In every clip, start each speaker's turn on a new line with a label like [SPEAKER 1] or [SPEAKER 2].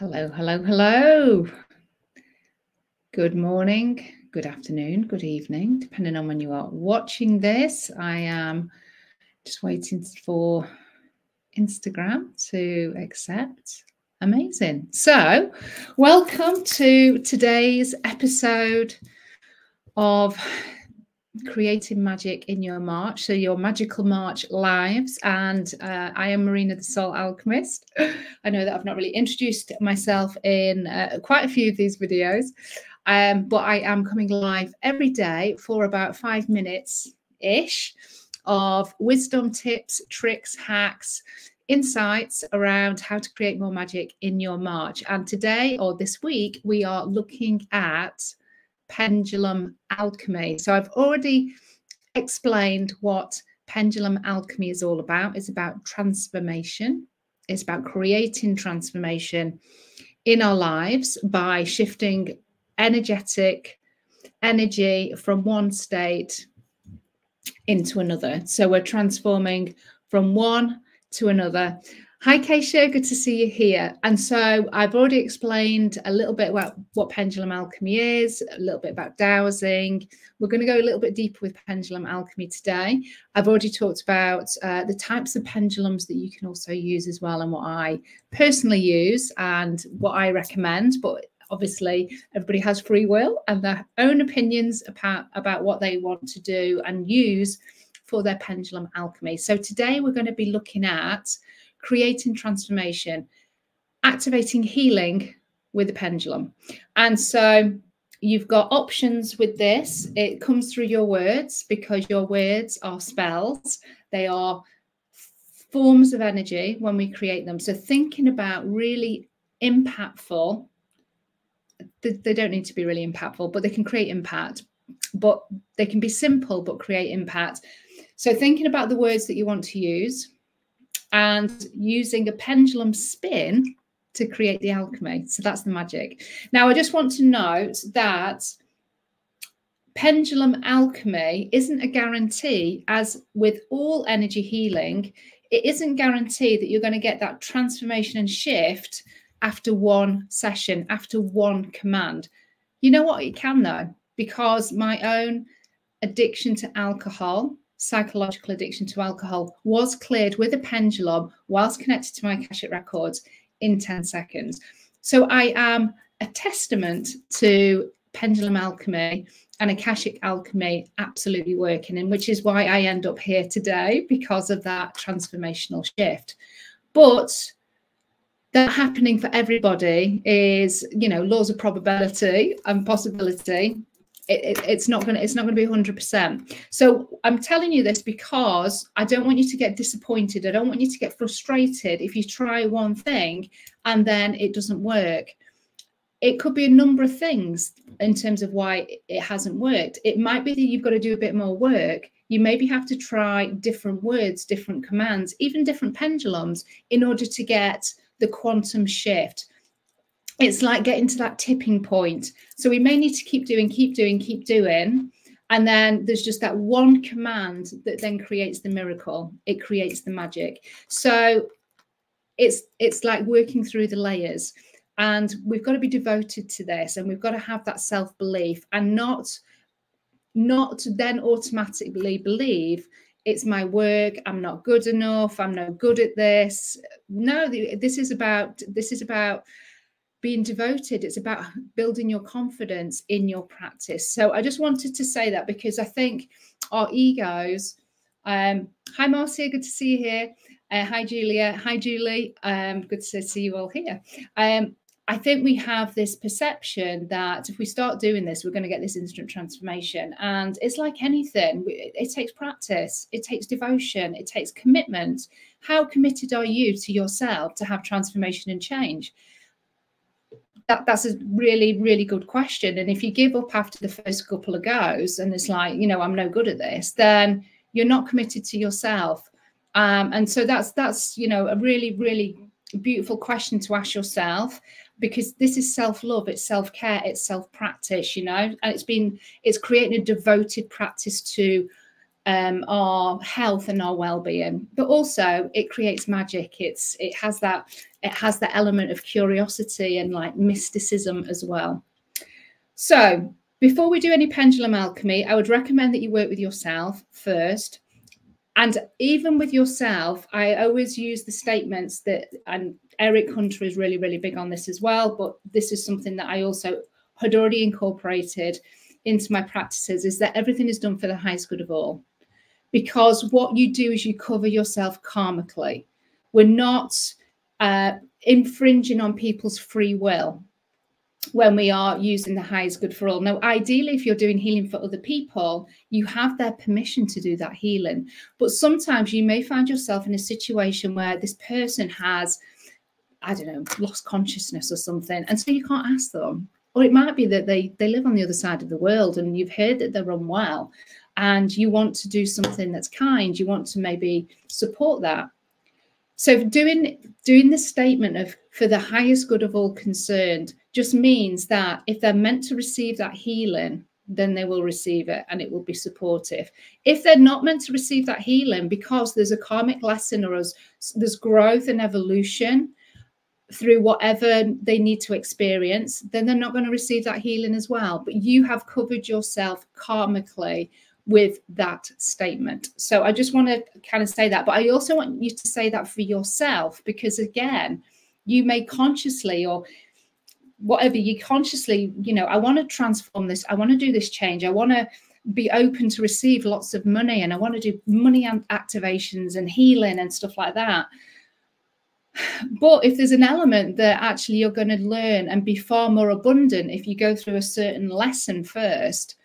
[SPEAKER 1] Hello, hello, hello. Good morning, good afternoon, good evening, depending on when you are watching this. I am just waiting for Instagram to accept. Amazing. So, welcome to today's episode of Creating Magic in Your March. So your Magical March lives, and I am Marina the Soul Alchemist. I know that I've not really introduced myself in quite a few of these videos, but I am coming live every day for about 5 minutes-ish of wisdom, tips, tricks, hacks, insights around how to create more magic in your March. And today, or this week, we are looking at pendulum alchemy. So I've already explained what pendulum alchemy is all about. It's about transformation. It's about creating transformation in our lives by shifting energy from one state into another. So we're transforming from one to another. Hi, Keisha, good to see you here. And so I've already explained a little bit about what pendulum alchemy is, a little bit about dowsing. We're going to go a little bit deeper with pendulum alchemy today. I've already talked about the types of pendulums that you can also use as well, and what I personally use and what I recommend. But obviously, everybody has free will and their own opinions about what they want to do and use for their pendulum alchemy. So today we're going to be looking at creating transformation, activating healing with a pendulum. And so you've got options with this. It comes through your words, because your words are spells. They are forms of energy when we create them. So thinking about really impactful, they don't need to be really impactful, but they can create impact. But they can be simple, but create impact. So thinking about the words that you want to use, and using a pendulum spin to create the alchemy. So that's the magic. Now, I just want to note that pendulum alchemy isn't a guarantee, as with all energy healing, it isn't guaranteed that you're going to get that transformation and shift after one session, after one command. You know what? It can, though, because my own addiction to alcohol, psychological addiction to alcohol, was cleared with a pendulum whilst connected to my Akashic records in 10 seconds. So I am a testament to pendulum alchemy and Akashic alchemy absolutely working, and which is why I end up here today, because of that transformational shift. But that happening for everybody is, you know, laws of probability and possibility. It's not going to be 100%. So I'm telling you this because I don't want you to get disappointed. I don't want you to get frustrated if you try one thing and then it doesn't work. It could be a number of things in terms of why it hasn't worked. It might be that you've got to do a bit more work. You maybe have to try different words, different commands, even different pendulums in order to get the quantum shift. It's like getting to that tipping point. So we may need to keep doing. And then there's just that one command that then creates the miracle. It creates the magic. So it's like working through the layers. And we've got to be devoted to this. And we've got to have that self-belief, and not then automatically believe it's my work, I'm not good enough, I'm no good at this. No, this is about being devoted. It's about building your confidence in your practice. So I just wanted to say that, because I think our egos, hi Marcia, good to see you here. Hi Julia, hi Julie, good to see you all here. I think we have this perception that if we start doing this, we're going to get this instant transformation. And it's like anything, it takes practice, it takes devotion, it takes commitment. How committed are you to yourself to have transformation and change? That's a really, really good question. And if you give up after the first couple of goes and it's like, you know, I'm no good at this, then you're not committed to yourself. And so that's, you know, a really, really beautiful question to ask yourself, because this is self-love, it's self-care, it's self-practice, you know, and it's creating a devoted practice to our health and our well-being, but also it creates magic. It has that element of curiosity and like mysticism as well. So before we do any pendulum alchemy, I would recommend that you work with yourself first. And even with yourself, I always use the statements that, and Eric Hunter is really, really big on this as well, but this is something that I also had already incorporated into my practices, is that everything is done for the highest good of all. Because what you do is you cover yourself karmically. We're not infringing on people's free will when we are using the highest good for all. Now, ideally, if you're doing healing for other people, you have their permission to do that healing. But sometimes you may find yourself in a situation where this person has, I don't know, lost consciousness or something. And so you can't ask them. Or it might be that they live on the other side of the world and you've heard that they're unwell and you want to do something that's kind. You want to maybe support that. So doing the statement of for the highest good of all concerned just means that if they're meant to receive that healing, then they will receive it and it will be supportive. If they're not meant to receive that healing because there's a karmic lesson or there's growth and evolution through whatever they need to experience, then they're not going to receive that healing as well. But you have covered yourself karmically with that statement. So I just want to kind of say that, but I also want you to say that for yourself, because again, you may consciously or whatever you consciously, you know, I want to transform this. I want to do this change. I want to be open to receive lots of money and I want to do money activations and healing and stuff like that. But if there's an element that actually you're going to learn and be far more abundant if you go through a certain lesson first,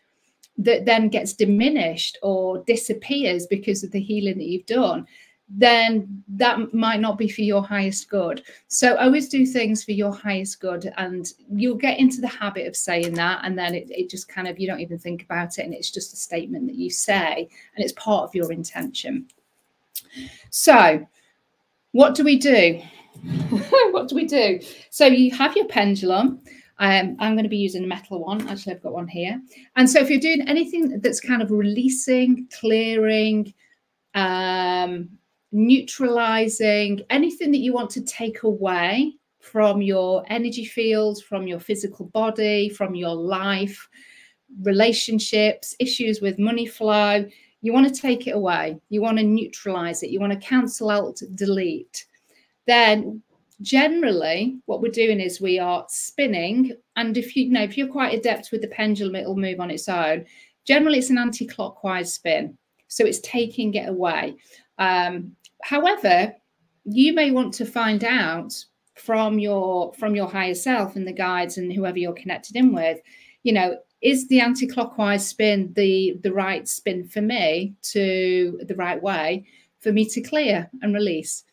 [SPEAKER 1] that then gets diminished or disappears because of the healing that you've done, then that might not be for your highest good. So always do things for your highest good, and you'll get into the habit of saying that, and then it just kind of, you don't even think about it, and it's just a statement that you say, and it's part of your intention. So what do we do? What do we do? So you have your pendulum. I'm going to be using a metal one. Actually, I've got one here. And so if you're doing anything that's kind of releasing, clearing, neutralizing, anything that you want to take away from your energy field, from your physical body, from your life, relationships, issues with money flow, you want to take it away. You want to neutralize it. You want to cancel out, delete. Then generally what we're doing is we are spinning, and if you're quite adept with the pendulum, it'll move on its own. Generally it's an anti-clockwise spin, so it's taking it away. However, you may want to find out from your higher self and the guides and whoever you're connected in with, you know, is the anti-clockwise spin the right spin for me, to the right way for me to clear and release?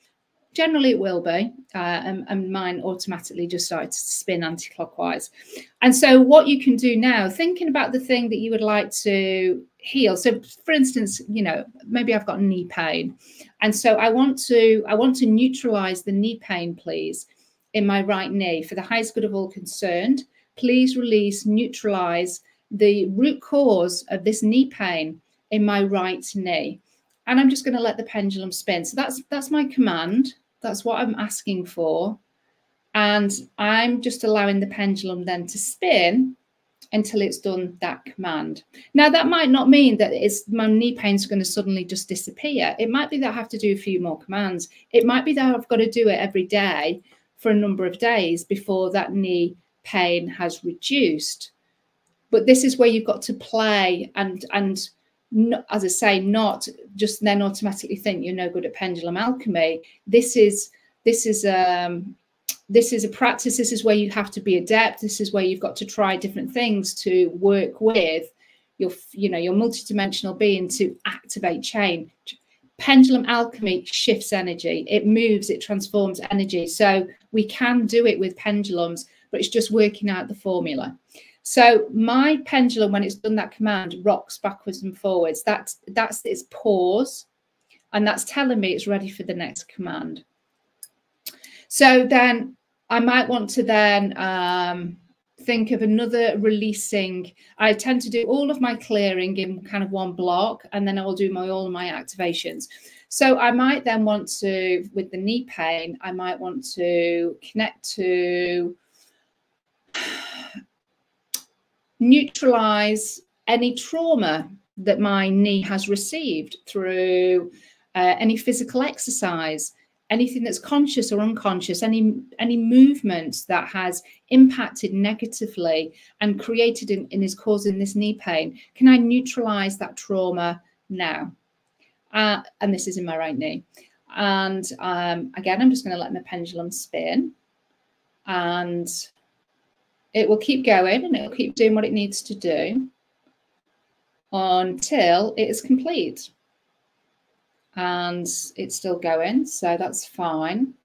[SPEAKER 1] Generally it will be, and mine automatically just started to spin anti-clockwise. And so what you can do now, thinking about the thing that you would like to heal. So for instance, you know, maybe I've got knee pain, and so I want to neutralize the knee pain, please, in my right knee. For the highest good of all concerned, please release, neutralize the root cause of this knee pain in my right knee. And I'm just going to let the pendulum spin. So that's my command. That's what I'm asking for. And I'm just allowing the pendulum then to spin until it's done that command. Now, that might not mean that my knee pain's going to suddenly just disappear. It might be that I have to do a few more commands. It might be that I've got to do it every day for a number of days before that knee pain has reduced. But this is where you've got to play and not, as I say, not just then automatically think you're no good at pendulum alchemy. This is a practice. This is where you have to be adept. This is where you've got to try different things to work with your multidimensional being to activate change. Pendulum alchemy shifts energy. It moves, it transforms energy. So we can do it with pendulums, but it's just working out the formula. So my pendulum, when it's done that command, rocks backwards and forwards. That's its pause, and that's telling me it's ready for the next command. So then I might want to then think of another releasing. I tend to do all of my clearing in kind of one block, and then I will do all of my activations. So I might then want to, with the knee pain, I might want to connect to neutralize any trauma that my knee has received through any physical exercise, anything that's conscious or unconscious, any movement that has impacted negatively and created and is causing this knee pain. Can I neutralize that trauma now? And this is in my right knee. And again, I'm just going to let my pendulum spin, and it will keep going and it will keep doing what it needs to do until it is complete. And it's still going, so that's fine.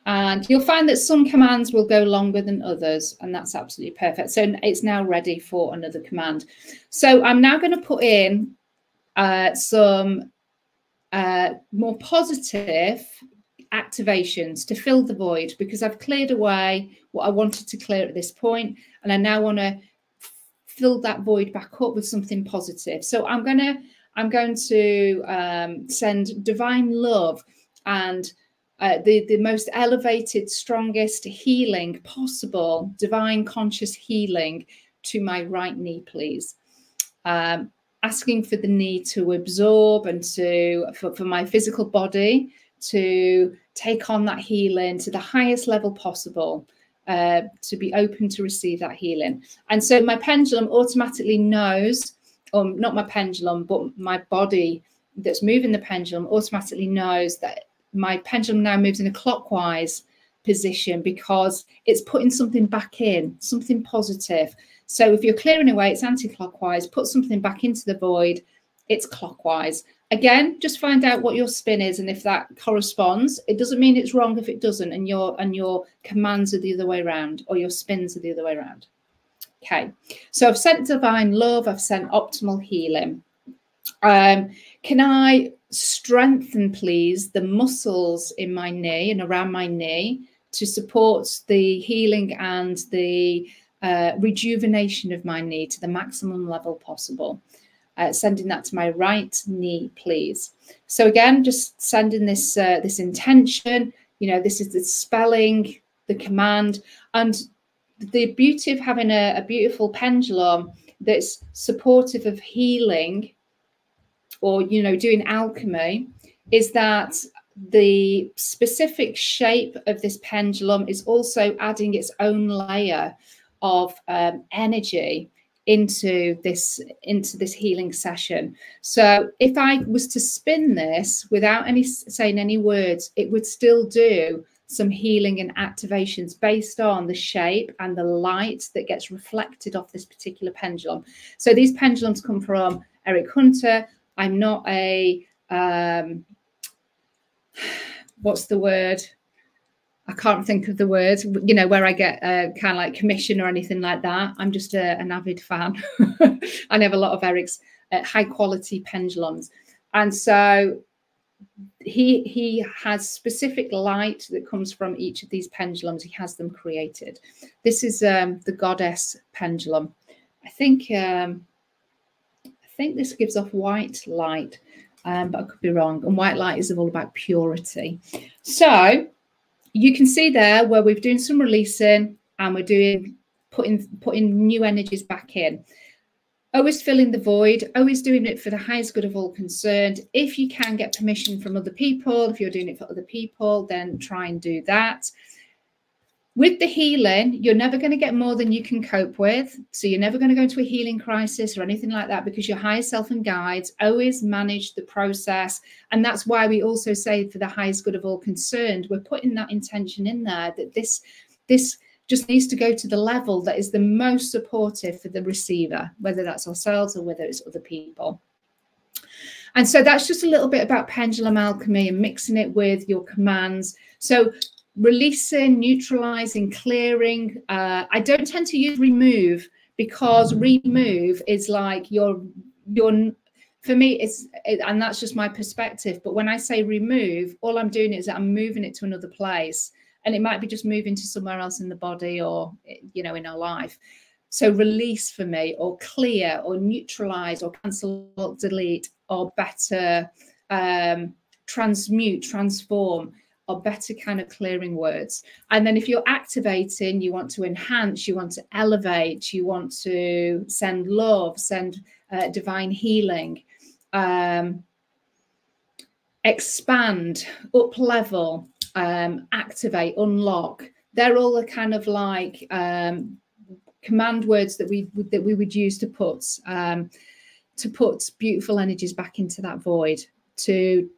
[SPEAKER 1] And you'll find that some commands will go longer than others, and that's absolutely perfect. So it's now ready for another command. So I'm now going to put in some more positive activations to fill the void, because I've cleared away what I wanted to clear at this point, and I now want to fill that void back up with something positive. So I'm going to send divine love and the most elevated, strongest healing possible, divine conscious healing to my right knee, please. Asking for the knee to absorb and for my physical body to take on that healing to the highest level possible, to be open to receive that healing. And so my pendulum automatically knows, or not my pendulum, but my body that's moving the pendulum automatically knows that my pendulum now moves in a clockwise position, because it's putting something back in, something positive. So if you're clearing away, it's anti-clockwise. Put something back into the void, it's clockwise. Again, just find out what your spin is, and if that corresponds. It doesn't mean it's wrong if it doesn't, and your commands are the other way around, or your spins are the other way around. Okay, so I've sent divine love, I've sent optimal healing. Can I strengthen, please, the muscles in my knee and around my knee to support the healing and the rejuvenation of my knee to the maximum level possible? Sending that to my right knee, please. So again, just sending this this intention. You know, this is the spelling, the command, and the beauty of having a beautiful pendulum that's supportive of healing, or, you know, doing alchemy, is that the specific shape of this pendulum is also adding its own layer of energy into this healing session. So if I was to spin this without saying any words, it would still do some healing and activations based on the shape and the light that gets reflected off this particular pendulum. So these pendulums come from Eric Hunter. I'm not a what's the word? I can't think of the word, you know, where I get kind of like commission or anything like that. I'm just an avid fan. I have a lot of Eric's high quality pendulums. And so he has specific light that comes from each of these pendulums. He has them created. This is the goddess pendulum. I think this gives off white light, but I could be wrong. And white light is all about purity. So you can see there where we're doing some releasing, and we're doing putting new energies back in. Always filling the void, always doing it for the highest good of all concerned. If you can get permission from other people, if you're doing it for other people, then try and do that. With the healing, you're never going to get more than you can cope with. So you're never going to go into a healing crisis or anything like that, because your higher self and guides always manage the process. And that's why we also say for the highest good of all concerned, we're putting that intention in there, that this just needs to go to the level that is the most supportive for the receiver, whether that's ourselves or whether it's other people. And so that's just a little bit about pendulum alchemy and mixing it with your commands. So releasing, neutralizing, clearing. I don't tend to use remove, because remove is like you're for me, and that's just my perspective. But when I say remove, all I'm doing is that I'm moving it to another place. and it might be just moving to somewhere else in the body or, you know, in our life. So release for me, or clear, or neutralize, or cancel, or delete, or better, transmute, transform, or better kind of clearing words. And then if you're activating, you want to enhance, you want to elevate, you want to send love, send divine healing, expand, up level, activate, unlock. They're all the kind of like command words that we would use to put beautiful energies back into that void, to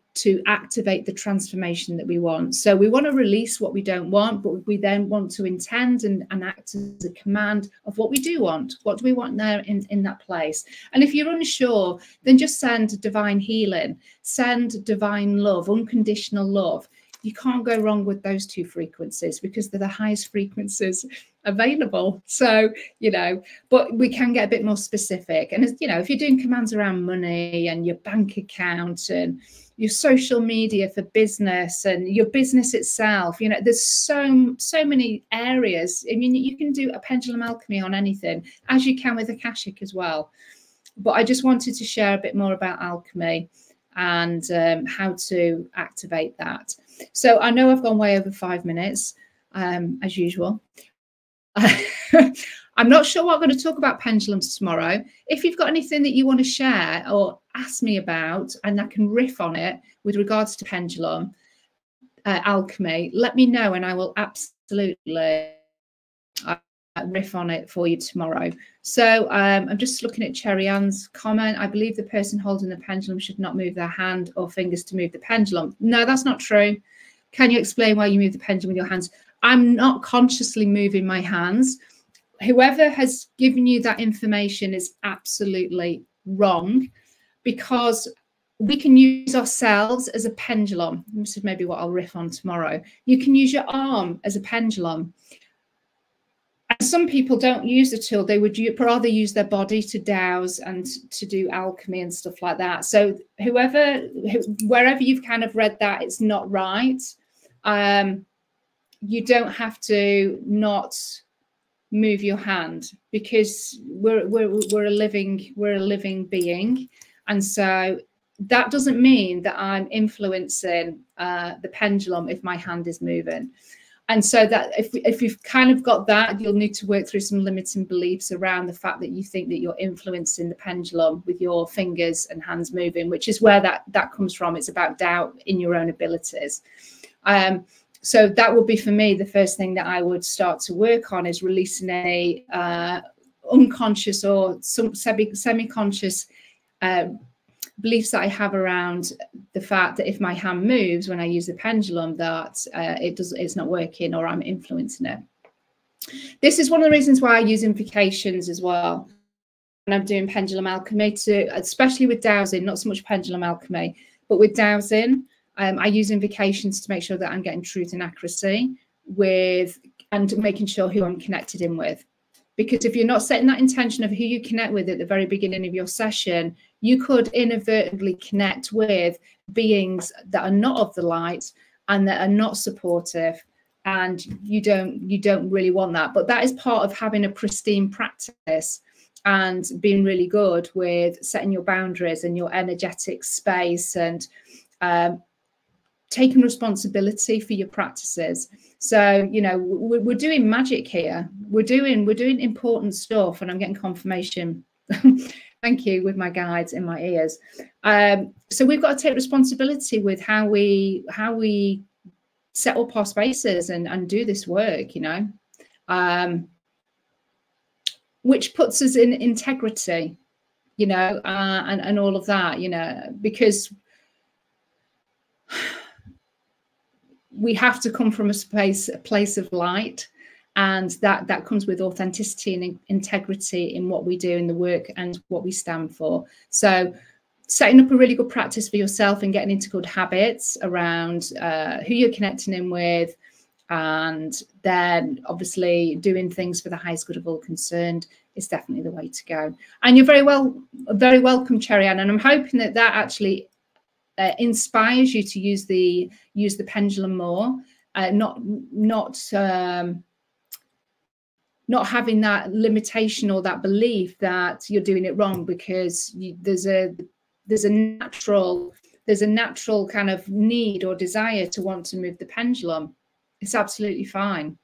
[SPEAKER 1] activate the transformation that we want. So we want to release what we don't want, but we then want to intend and act as a command of what we do want. What do we want there in that place? And if you're unsure, then just send divine healing, send divine love, unconditional love. You can't go wrong with those two frequencies because they're the highest frequencies available. So, you know, but we can get a bit more specific. And, you know, if you're doing commands around money and your bank account and your social media for business and your business itself, you know, there's so many areas. I mean, you can do a pendulum alchemy on anything, as you can with Akashic as well. But I just wanted to share a bit more about alchemy and how to activate that. So I know I've gone way over 5 minutes, as usual. I'm not sure what I'm going to talk about pendulums tomorrow. If you've got anything that you want to share or ask me about, and I can riff on it with regards to pendulum alchemy, let me know and I will absolutely riff on it for you tomorrow. So I'm just looking at Cherry Ann's comment. I believe the person holding the pendulum should not move their hand or fingers to move the pendulum. No, that's not true. Can you explain why you move the pendulum with your hands? I'm not consciously moving my hands. Whoever has given you that information is absolutely wrong, because we can use ourselves as a pendulum. This is maybe what I'll riff on tomorrow. You can use your arm as a pendulum. And some people don't use the tool. They would rather use their body to dowse and to do alchemy and stuff like that. So wherever you've kind of read that, it's not right. You don't have to not move your hand, because we're a living being, and so that doesn't mean that I'm influencing the pendulum if my hand is moving. And so that if you've kind of got that, you'll need to work through some limiting beliefs around the fact that you think that you're influencing the pendulum with your fingers and hands moving, which is where that comes from. It's about doubt in your own abilities. So that would be, for me, the first thing that I would start to work on, is releasing any unconscious or some semi-conscious beliefs that I have around the fact that if my hand moves when I use the pendulum, that it's not working or I'm influencing it. This is one of the reasons why I use invocations as well when I'm doing pendulum alchemy, especially with dowsing, not so much pendulum alchemy, but with dowsing. I use invocations to make sure that I'm getting truth and accuracy and making sure who I'm connected in with. Because if you're not setting that intention of who you connect with at the very beginning of your session, you could inadvertently connect with beings that are not of the light and that are not supportive. And you don't really want that. But that is part of having a pristine practice and being really good with setting your boundaries and your energetic space and taking responsibility for your practices. So, you know, we're doing magic here. We're doing important stuff, and I'm getting confirmation. Thank you, with my guides in my ears. So we've got to take responsibility with how we set up our spaces and do this work, you know, which puts us in integrity, you know, and all of that, you know, because we have to come from a place of light, and that comes with authenticity and integrity in what we do in the work and what we stand for. So setting up a really good practice for yourself and getting into good habits around who you're connecting in with, and then obviously doing things for the highest good of all concerned is definitely the way to go. And you're very welcome, Cherry Ann, and I'm hoping that actually inspires you to use the pendulum more, not having that limitation or that belief that you're doing it wrong, because there's a natural kind of need or desire to want to move the pendulum. It's absolutely fine.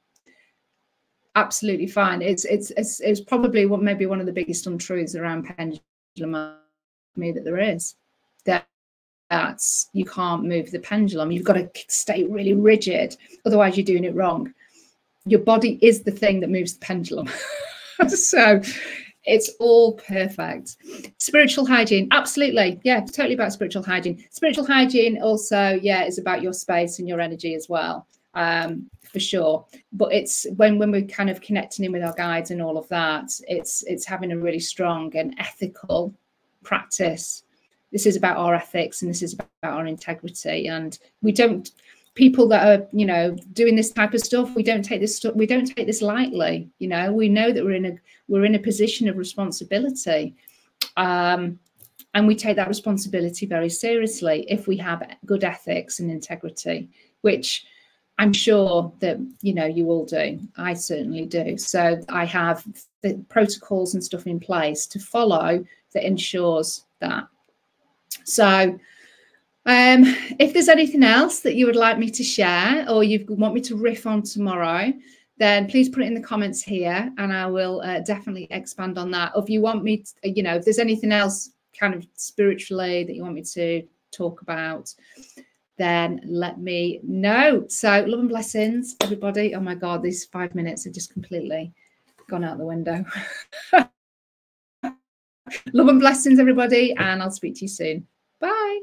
[SPEAKER 1] Absolutely fine. It's probably maybe one of the biggest untruths around pendulum that there is, that you can't move the pendulum. You've got to stay really rigid, otherwise you're doing it wrong. Your body is the thing that moves the pendulum. So it's all perfect. Spiritual hygiene, absolutely. Yeah, totally about spiritual hygiene. Spiritual hygiene also, yeah, is about your space and your energy as well, for sure. But it's when we're kind of connecting in with our guides and all of that, it's having a really strong and ethical practice. This is about our ethics, and this is about our integrity. And we don't, people that are, you know, doing this type of stuff, we don't take this lightly. You know, we know that we're in a position of responsibility, and we take that responsibility very seriously if we have good ethics and integrity, which I'm sure that, you know, you all do. I certainly do. So I have the protocols and stuff in place to follow that ensures that. So if there's anything else that you would like me to share, or you want me to riff on tomorrow, then please put it in the comments here, and I will definitely expand on that. Or if you want me to, you know, if there's anything else kind of spiritually that you want me to talk about, then let me know. So love and blessings, everybody. Oh my God, these 5 minutes have just completely gone out the window. Love and blessings, everybody, and I'll speak to you soon. Bye.